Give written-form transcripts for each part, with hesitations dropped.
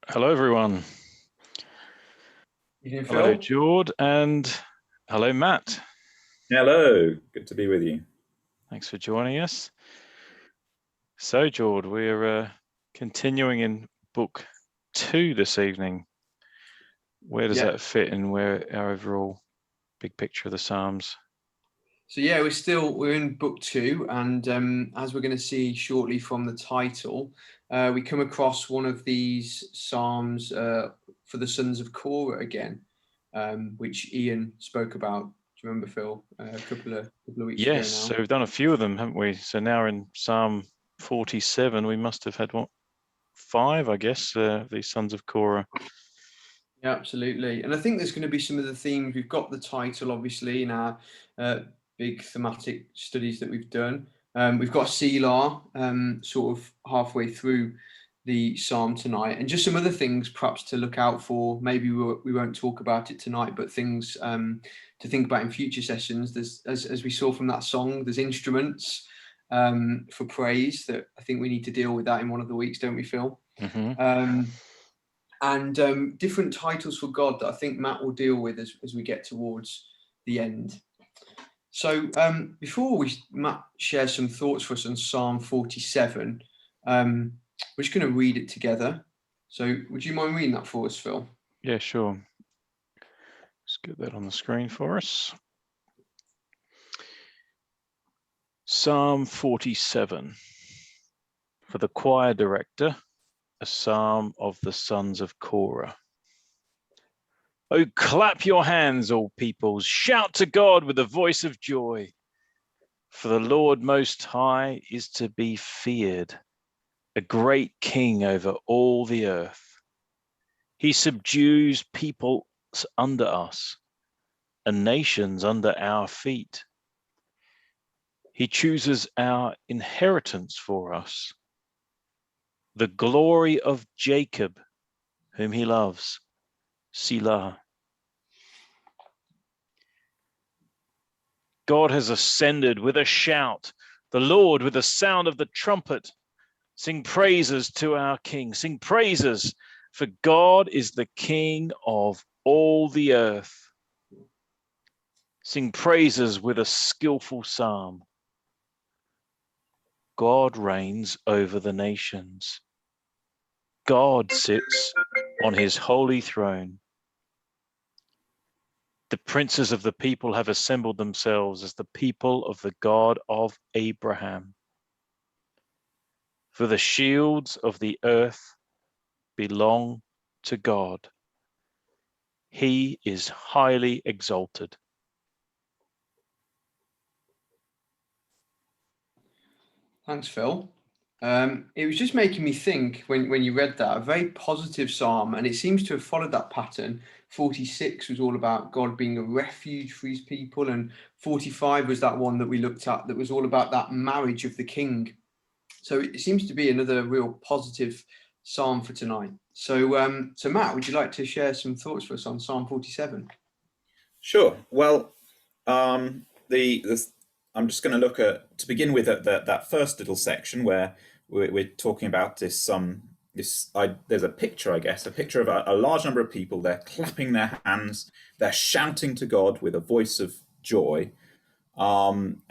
Hello, everyone. Evening, Hello, Phil. Jord, and hello, Matt. Hello, good to be with you. Thanks for joining us. So, Jord, we're continuing in Book 2 this evening. Where does Yeah. that fit in our overall big picture of the Psalms? So yeah, we're in book 2, and as we're going to see shortly from the title, we come across one of these psalms for the sons of Korah again, which Ian spoke about. Do you remember, Phil? A couple of weeks ago Yes, now. so we've done a few of them, haven't we? So now we're in Psalm 47. We must have had, what, 5, I guess, these sons of Korah. Yeah, absolutely. And I think there's going to be some of the themes. We've got the title, obviously, in our big thematic studies that we've done. We've got Selah sort of halfway through the psalm tonight, and just some other things perhaps to look out for. Maybe we won't talk about it tonight, but things to think about in future sessions. There's, as we saw from that song, there's instruments for praise that I think we need to deal with that in one of the weeks, don't we, Phil? Mm-hmm. And different titles for God that I think Matt will deal with as we get towards the end. So before Matt shares some thoughts for us on Psalm 47, we're just going to read it together. So would you mind reading that for us, Phil? Yeah, sure. Let's get that on the screen for us. Psalm 47. For the choir director, a psalm of the sons of Korah. Oh, clap your hands, all peoples, shout to God with a voice of joy. For the Lord Most High is to be feared, a great king over all the earth. He subdues peoples under us and nations under our feet. He chooses our inheritance for us, the glory of Jacob, whom he loves. Selah. God has ascended with a shout, the Lord with the sound of the trumpet. Sing praises to our King, sing praises, for God is the King of all the earth. Sing praises with a skillful psalm. God reigns over the nations. God sits on his holy throne. The princes of the people have assembled themselves as the people of the God of Abraham. For the shields of the earth belong to God. He is highly exalted. Thanks, Phil. It was just making me think when you read that, a very positive psalm, and it seems to have followed that pattern. 46 was all about God being a refuge for his people, and 45 was that one that we looked at that was all about that marriage of the king. So it seems to be another real positive psalm for tonight. So Matt, would you like to share some thoughts for us on Psalm 47? Sure. Well, I'm just going to look to begin with that first little section where we're talking about there's a picture, I guess, a picture of a large number of people. They're clapping their hands, they're shouting to God with a voice of joy. And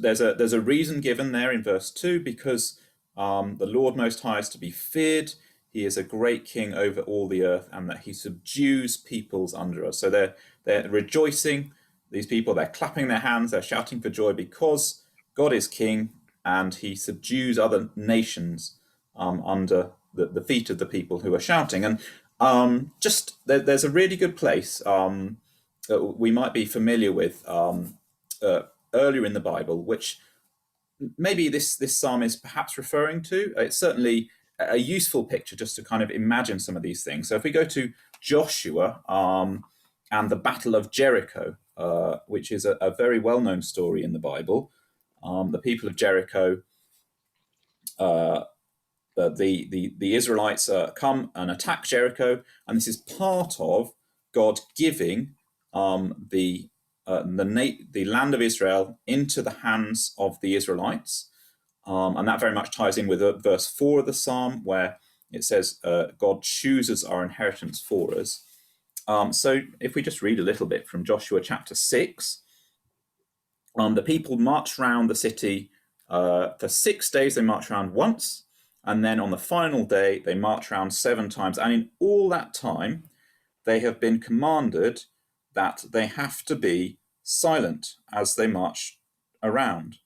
there's a reason given there in verse 2, because the Lord Most High is to be feared. He is a great king over all the earth, and that he subdues peoples under us. So they're rejoicing. These people, they're clapping their hands, they're shouting for joy because God is king and he subdues other nations under the feet of the people who are shouting. And there's a really good place that we might be familiar with earlier in the Bible, which maybe this psalm is perhaps referring to. It's certainly a useful picture just to kind of imagine some of these things. So if we go to Joshua and the Battle of Jericho, which is a very well-known story in the Bible, the people of Jericho, the Israelites come and attack Jericho, and this is part of God giving the land of Israel into the hands of the Israelites. And that very much ties in with verse 4 of the psalm, where it says God chooses our inheritance for us. So if we just read a little bit from Joshua chapter 6, the people marched round the city for 6 days. They marched around once, and then on the final day they marched around 7 times. And in all that time, they have been commanded that they have to be silent as they march around.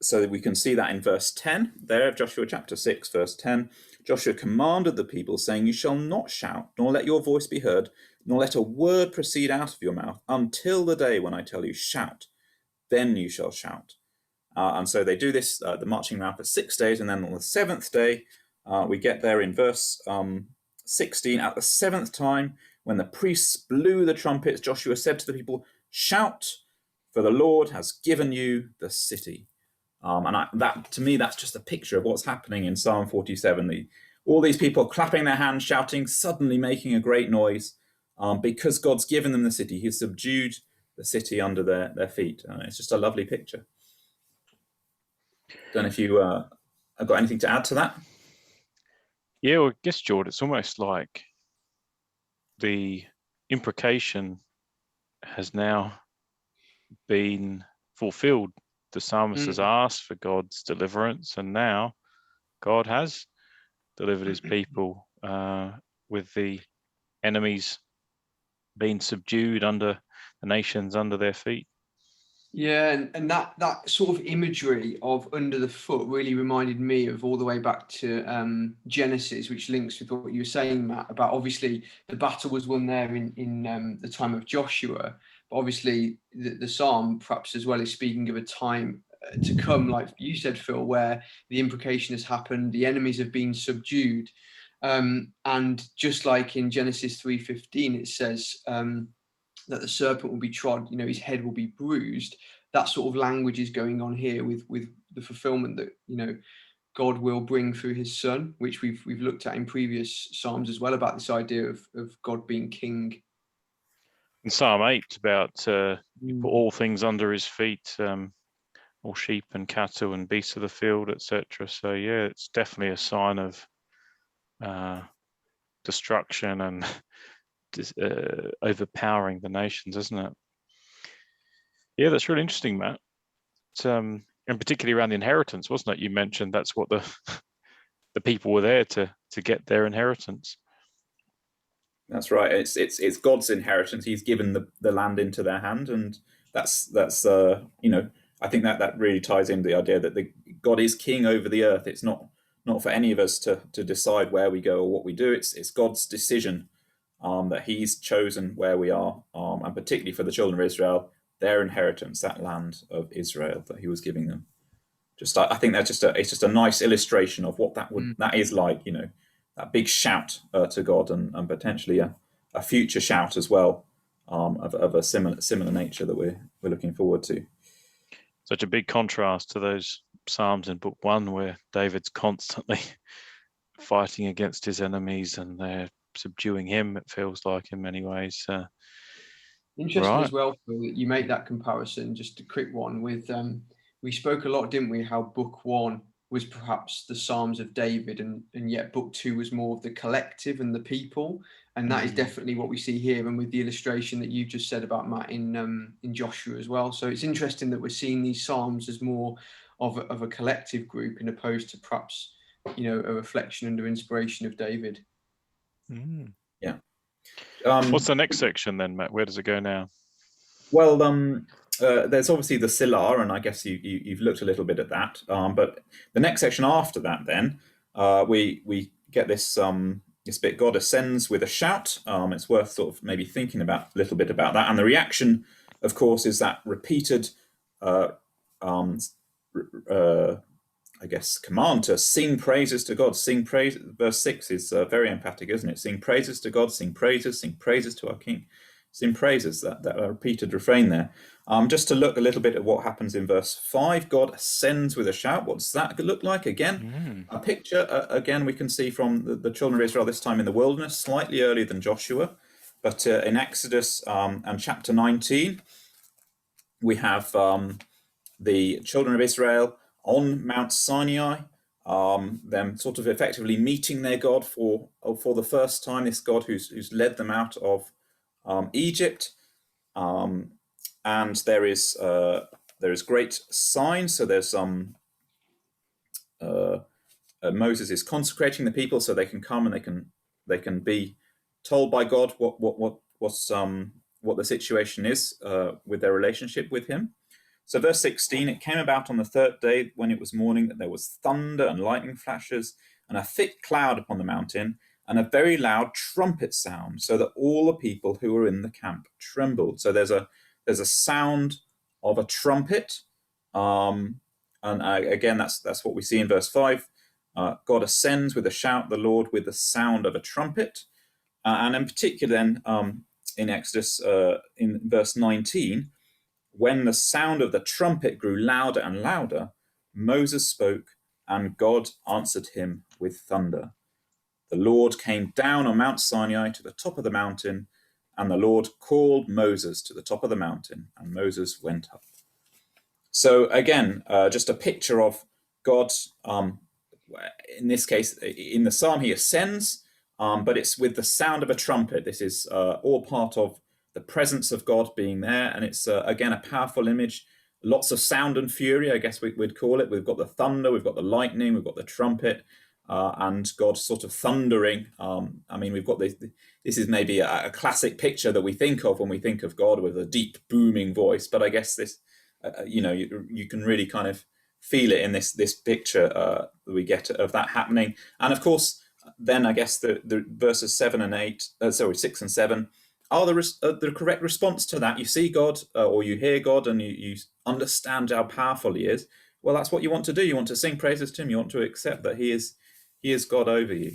So we can see that in verse 10 there of Joshua chapter 6, verse 10. Joshua commanded the people, saying, "You shall not shout, nor let your voice be heard, nor let a word proceed out of your mouth, until the day when I tell you, shout. Then you shall shout." And so they do this, the marching around for 6 days, and then on the 7th day, we get there in verse 16. At the 7th time, when the priests blew the trumpets, Joshua said to the people, "Shout, for the Lord has given you the city." That to me, that's just a picture of what's happening in Psalm 47. All these people clapping their hands, shouting, suddenly making a great noise, because God's given them the city. He's subdued the city under their feet. It's just a lovely picture. Don't know if you have got anything to add to that. Yeah, well, I guess, Jord, it's almost like the imprecation has now been fulfilled. The psalmist has asked for God's deliverance, and now God has delivered his people with the enemies being subdued under the nations under their feet. Yeah, and that sort of imagery of under the foot really reminded me of all the way back to Genesis, which links with what you were saying, Matt, about obviously the battle was won there in the time of Joshua, but obviously the psalm perhaps as well is speaking of a time to come, like you said, Phil, where the imprecation has happened, the enemies have been subdued, and just like in Genesis 3:15, it says that the serpent will be trod, his head will be bruised. That sort of language is going on here with the fulfillment that, God will bring through his son, which we've looked at in previous Psalms as well, about this idea of God being king. In Psalm 8, about you put all things under his feet, all sheep and cattle and beasts of the field, etc. So yeah, it's definitely a sign of destruction and overpowering the nations, isn't it? Yeah, that's really interesting, Matt. And particularly around the inheritance, wasn't it? You mentioned that's what the people were there to get their inheritance. That's right. It's God's inheritance. He's given the land into their hand, and that's I think that really ties in the idea that God is king over the earth. It's not for any of us to decide where we go or what we do. It's God's decision that he's chosen where we are, and particularly for the children of Israel, their inheritance, that land of Israel that he was giving them. I think that's just a nice illustration of what that is like, that big shout to God, and potentially a future shout as well, of a similar nature that we're looking forward to. Such a big contrast to those Psalms in Book 1 where David's constantly fighting against his enemies and they're subduing him, it feels like, in many ways. Interesting as well, Phil, that you make that comparison, just a quick one, with we spoke a lot, didn't we, how Book 1 was perhaps the Psalms of David, and yet Book 2 was more of the collective and the people, and that is definitely what we see here, and with the illustration that you just said about, Matt, in Joshua as well. So it's interesting that we're seeing these Psalms as more of a collective group, in opposed to perhaps a reflection under inspiration of David. Yeah. What's the next section then, Matt? Where does it go now? Well, there's obviously the Silah, and I guess you've looked a little bit at that. But the next section after that, then we get this bit. God ascends with a shout. It's worth sort of maybe thinking about a little bit about that. And the reaction, of course, is that repeated, I guess, command to sing praises to God. Sing praise. Verse 6 is very emphatic, isn't it? Sing praises to God. Sing praises to our King. Sing praises, that repeated refrain there. Just to look a little bit at what happens in verse 5, God ascends with a shout. What does that look like? Again, a picture, again, we can see from the children of Israel, this time in the wilderness, slightly earlier than Joshua. But in Exodus and chapter 19, we have the children of Israel on Mount Sinai, them sort of effectively meeting their God for the first time, this God who's led them out of Egypt. And there is great signs. So there's Moses is consecrating the people so they can come and they can be told by God what the situation is with their relationship with him. So verse 16, it came about on the third day when it was morning that there was thunder and lightning flashes and a thick cloud upon the mountain and a very loud trumpet sound, so that all the people who were in the camp trembled. So there's a sound of a trumpet, and again that's what we see in verse 5. God ascends with a shout, the Lord with the sound of a trumpet, and in particular then in Exodus in verse 19. When the sound of the trumpet grew louder and louder, Moses spoke, and God answered him with thunder. The Lord came down on Mount Sinai to the top of the mountain, and the Lord called Moses to the top of the mountain, and Moses went up. So again, just a picture of God. In this case, in the psalm, he ascends, but it's with the sound of a trumpet. This is all part of the presence of God being there, and it's again a powerful image. Lots of sound and fury, I guess we'd call it. We've got the thunder, we've got the lightning, we've got the trumpet, and God sort of thundering. I mean, we've got this. This is maybe a classic picture that we think of when we think of God with a deep booming voice. But I guess this, you can really kind of feel it in this picture that we get of that happening. And of course, then I guess the verses 6 and 7 are the correct response to that. You see God, or you hear God, and you understand how powerful he is. Well, that's what you want to do. You want to sing praises to him. You want to accept that he is God over you.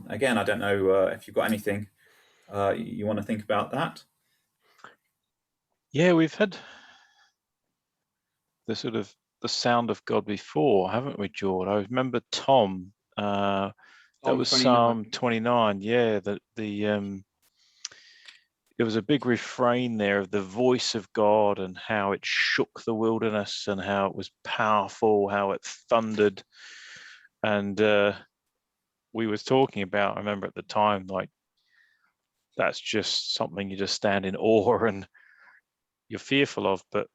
Again, I don't know if you've got anything you want to think about that. Yeah, we've had the sound of God before, haven't we, Jord? I remember Tom. That was 29. Psalm 29. Yeah, there was a big refrain there of the voice of God and how it shook the wilderness and how it was powerful, how it thundered. And we was talking about, I remember at the time, like, that's just something you just stand in awe and you're fearful of. But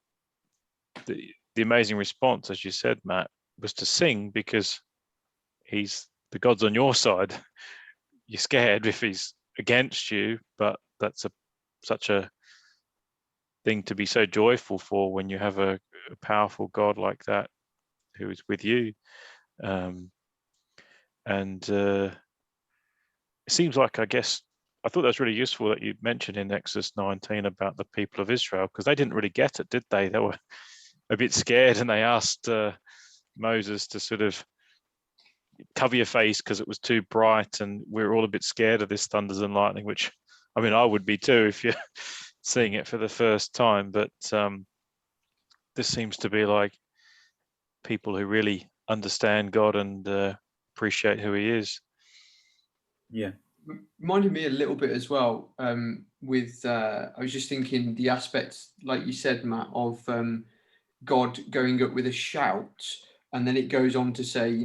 the amazing response, as you said, Matt, was to sing, because the God's on your side. You're scared if he's against you, but that's such a thing to be so joyful for when you have a powerful God like that who is with you. It seems like, I guess, I thought that was really useful that you mentioned in Exodus 19 about the people of Israel, because they didn't really get it, did they? They were a bit scared, and they asked Moses to sort of cover your face because it was too bright, and we're all a bit scared of this thunders and lightning, which, I mean, I would be too if you're seeing it for the first time. But this seems to be like people who really understand God and appreciate who he is. Yeah. Reminded me a little bit as well with, I was just thinking the aspects, like you said, Matt, of God going up with a shout, and then it goes on to say,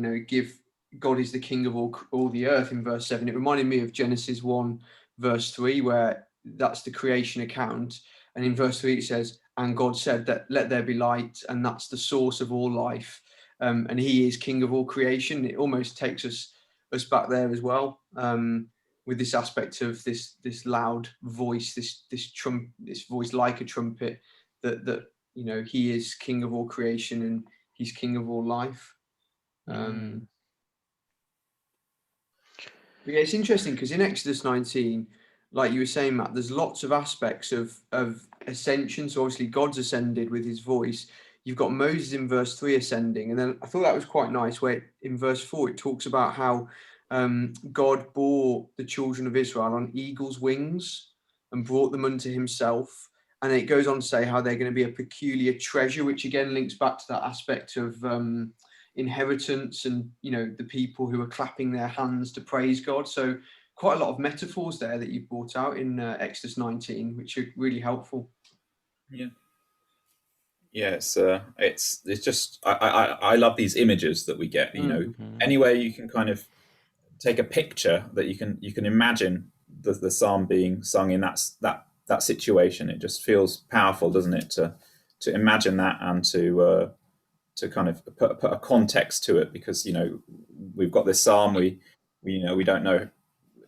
God is the king of all the earth in verse 7. It reminded me of Genesis 1 verse 3, where that's the creation account, and in verse 3 it says, and God said that let there be light, and that's the source of all life, and he is king of all creation. It almost takes us back there as well, with this aspect of this loud voice, this voice like a trumpet, that he is king of all creation and he's king of all life. But yeah, it's interesting because in Exodus 19, like you were saying, Matt, there's lots of aspects of ascension. So obviously God's ascended with his voice. You've got Moses in verse 3 ascending. And then I thought that was quite nice, where in verse 4, it talks about how God bore the children of Israel on eagle's wings and brought them unto himself. And it goes on to say how they're going to be a peculiar treasure, which again links back to that aspect of inheritance and, the people who are clapping their hands to praise God. So quite a lot of metaphors there that you brought out in Exodus 19, which are really helpful. Yeah. Yeah, it's just I love these images that we get. You know, anywhere you can kind of take a picture that you can imagine the psalm being sung in that situation. It just feels powerful, doesn't it, to imagine that and to kind of put a context to it, because you know we've got this psalm, we you know we don't know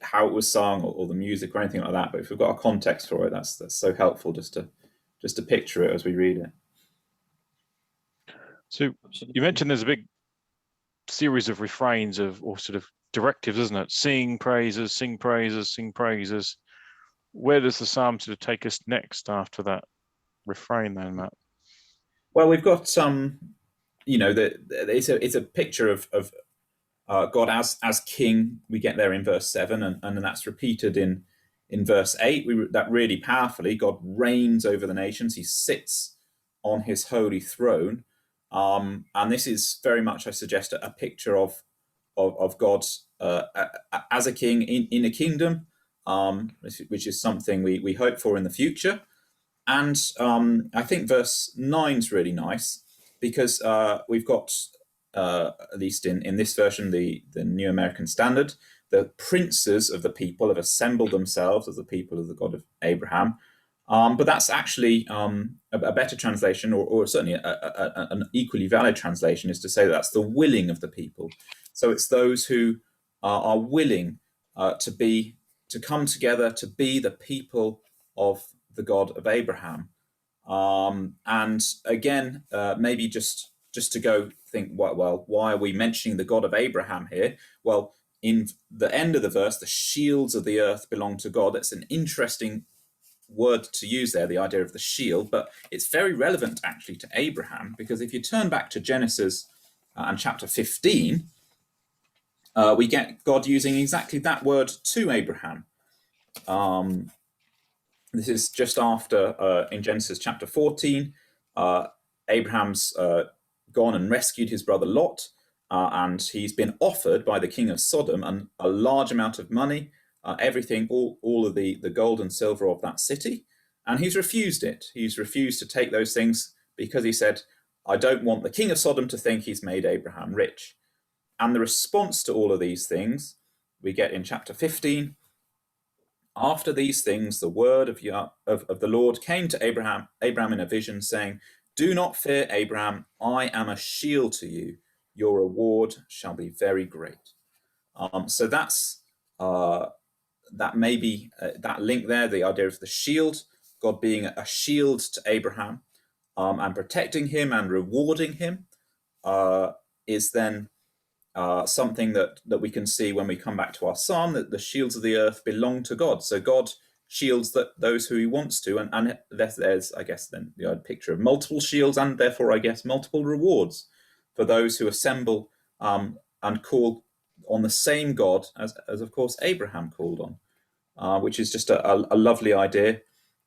how it was sung or the music or anything like that, but if we've got a context for it, that's so helpful just to picture it as we read it. So you mentioned there's a big series of refrains or sort of directives, isn't it? Sing praises, sing praises, sing praises. Where does the psalm sort of take us next after that refrain then, Matt? Well, we've got you know, it's a picture of God as king. We get there in verse 7, and then that's repeated in verse 8. That really powerfully, God reigns over the nations. He sits on his holy throne, and this is very much, I suggest, a picture of God as a king in a kingdom, which is something we hope for in the future. And I think verse 9 is really nice, because we've got, at least in this version, the New American Standard, the princes of the people have assembled themselves as the people of the God of Abraham. But that's actually a better translation, or certainly an equally valid translation, is to say that's the willing of the people. So it's those who are willing to come together to be the people of the God of Abraham. And again, maybe just to go think, well, why are we mentioning the God of Abraham here? Well, in the end of the verse, the shields of the earth belong to God. That's an interesting word to use there, the idea of the shield, but it's very relevant actually to Abraham, because if you turn back to Genesis and chapter 15, we get God using exactly that word to Abraham. This is just after, in Genesis chapter 14, Abraham's gone and rescued his brother Lot, and he's been offered by the king of Sodom a large amount of money, everything, all of the gold and silver of that city, and he's refused it. He's refused to take those things because he said, I don't want the king of Sodom to think he's made Abraham rich. And the response to all of these things we get in chapter 15. After these things, the word of the Lord came to Abraham in a vision, saying, do not fear, Abraham, I am a shield to you. Your reward shall be very great. So that's that maybe that link there, the idea of the shield, God being a shield to Abraham, and protecting him and rewarding him, is then something that we can see when we come back to our psalm, that the shields of the earth belong to God. So God shields those who he wants to, and there's, I guess, then the picture of multiple shields, and therefore, I guess, multiple rewards for those who assemble and call on the same God as of course Abraham called on, which is just a lovely idea,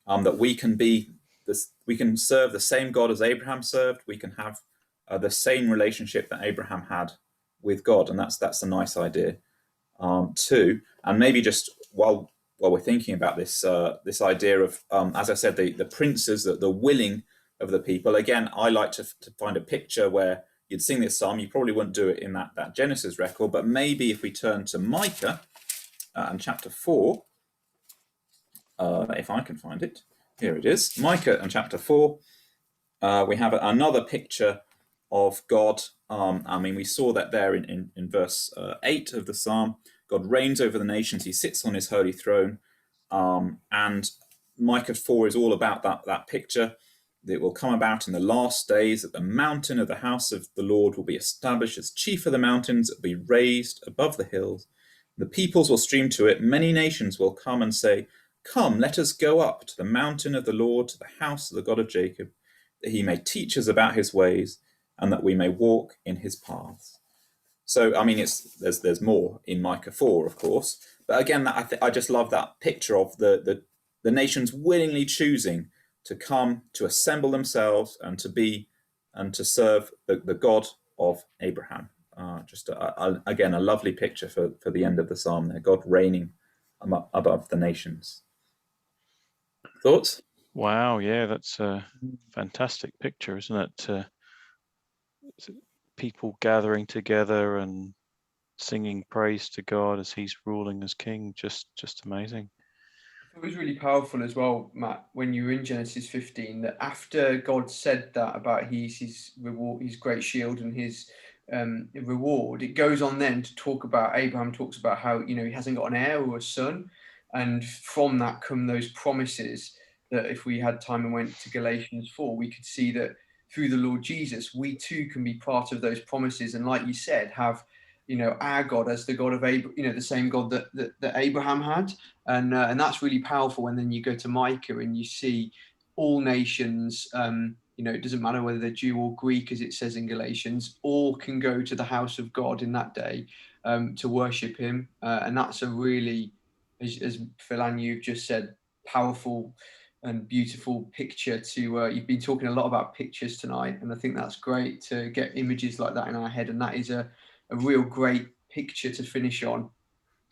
that we can be this, we can serve the same God as Abraham served. We can have the same relationship that Abraham had with God, and that's a nice idea too. And maybe just while we're thinking about this this idea of, as I said, the princes, the willing of the people. Again, I like to find a picture where you'd sing this psalm. You probably wouldn't do it in that Genesis record, but maybe if we turn to Micah and chapter 4, if I can find it, here it is, Micah and chapter 4. We have another picture of God. I mean, we saw that there in verse 8 of the psalm. God reigns over the nations. He sits on his holy throne. And Micah 4 is all about that picture. It will come about in the last days that the mountain of the house of the Lord will be established as chief of the mountains. It will be raised above the hills. The peoples will stream to it. Many nations will come and say, come, let us go up to the mountain of the Lord, to the house of the God of Jacob, that he may teach us about his ways, and that we may walk in his paths. So, I mean, there's more in Micah 4, of course, but again, I just love that picture of the nations willingly choosing to come, to assemble themselves, and to serve the God of Abraham. Just again, a lovely picture for the end of the psalm there, God reigning above the nations. Thoughts? Wow, yeah, that's a fantastic picture, isn't it? People gathering together and singing praise to God as he's ruling as king. Just amazing. It was really powerful as well, Matt, when you were in Genesis 15, that after God said that about his reward, his great shield and his reward, it goes on then to talk about, Abraham talks about how, you know, he hasn't got an heir or a son. And from that come those promises that if we had time and went to Galatians 4, we could see that through the Lord Jesus, we too can be part of those promises. And like you said, have, you know, our God as the God of Abraham, you know, the same God that Abraham had. And that's really powerful. And then you go to Micah and you see all nations, you know, it doesn't matter whether they're Jew or Greek, as it says in Galatians, all can go to the house of God in that day to worship him. And that's a really, as Phil and you've just said, powerful and beautiful picture to, you've been talking a lot about pictures tonight, and I think that's great to get images like that in our head. And that is a real great picture to finish on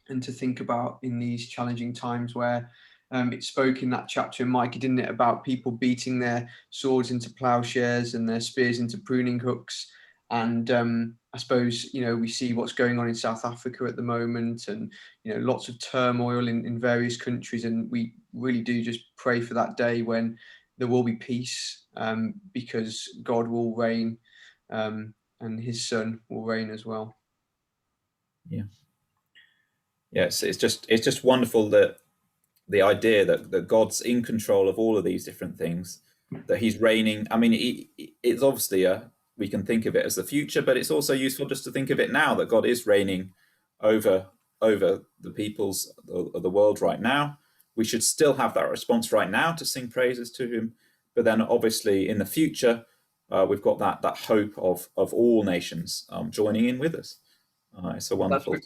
and to think about in these challenging times where it spoke in that chapter in Micah, didn't it, about people beating their swords into plowshares and their spears into pruning hooks. And I suppose, you know, we see what's going on in South Africa at the moment, and, you know, lots of turmoil in various countries. And we really do just pray for that day when there will be peace, because God will reign, and his son will reign as well. Yeah. Yes, it's just wonderful that the idea that God's in control of all of these different things, that he's reigning. I mean, it's obviously we can think of it as the future, but it's also useful just to think of it now, that God is reigning over the peoples of the world right now. We should still have that response right now to sing praises to him, but then obviously in the future, we've got that hope of all nations joining in with us. It's a wonderful.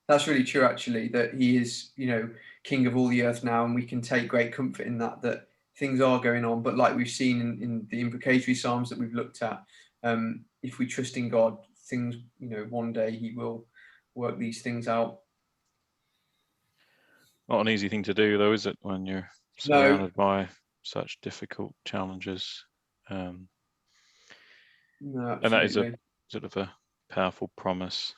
That's really true, actually, that he is, you know, king of all the earth now, and we can take great comfort in that things are going on. But like we've seen in the imprecatory Psalms that we've looked at, if we trust in God, things, you know, one day he will work these things out. Not an easy thing to do, though, is it, when you're surrounded by such difficult challenges? No, And that is a absolutely. sort of a powerful promise.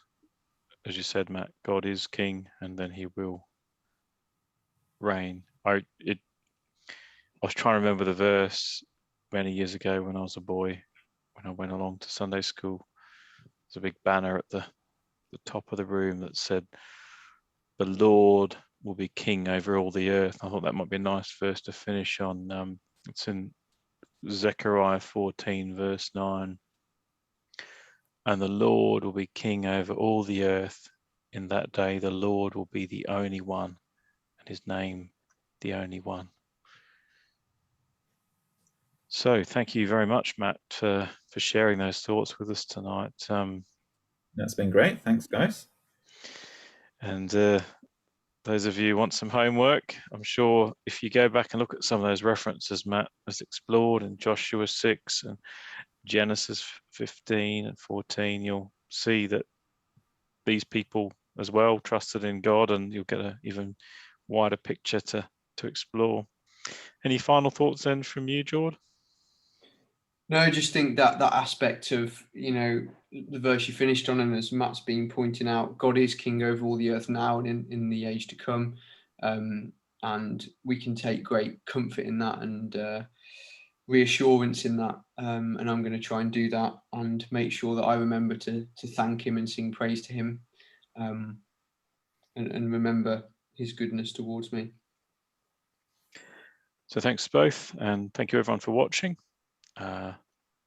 As you said, Matt, God is king, and then he will reign. I was trying to remember the verse many years ago when I was a boy, when I went along to Sunday school. There's a big banner at the top of the room that said, "The Lord will be king over all the earth." I thought that might be a nice verse to finish on. It's in Zechariah 14, verse 9. "And the Lord will be king over all the earth. In that day, the Lord will be the only one, and his name the only one." So thank you very much, Matt, for sharing those thoughts with us tonight. That's been great. Thanks, guys. And those of you who want some homework, I'm sure if you go back and look at some of those references Matt has explored in Joshua 6 and Genesis 15 and 14, you'll see that these people as well trusted in God, and you'll get an even wider picture to explore. Any final thoughts then from you, Jord? No, I just think that aspect of, you know, the verse you finished on, and as Matt's been pointing out, God is king over all the earth now and in the age to come. And we can take great comfort in that and reassurance in that. And I'm going to try and do that and make sure that I remember to thank him and sing praise to him, and remember his goodness towards me. So thanks both, and thank you everyone for watching.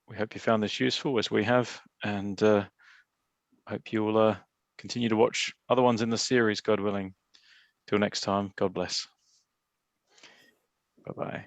We hope you found this useful, as we have, and hope you will continue to watch other ones in the series, God willing. Till next time, God bless. Bye-bye.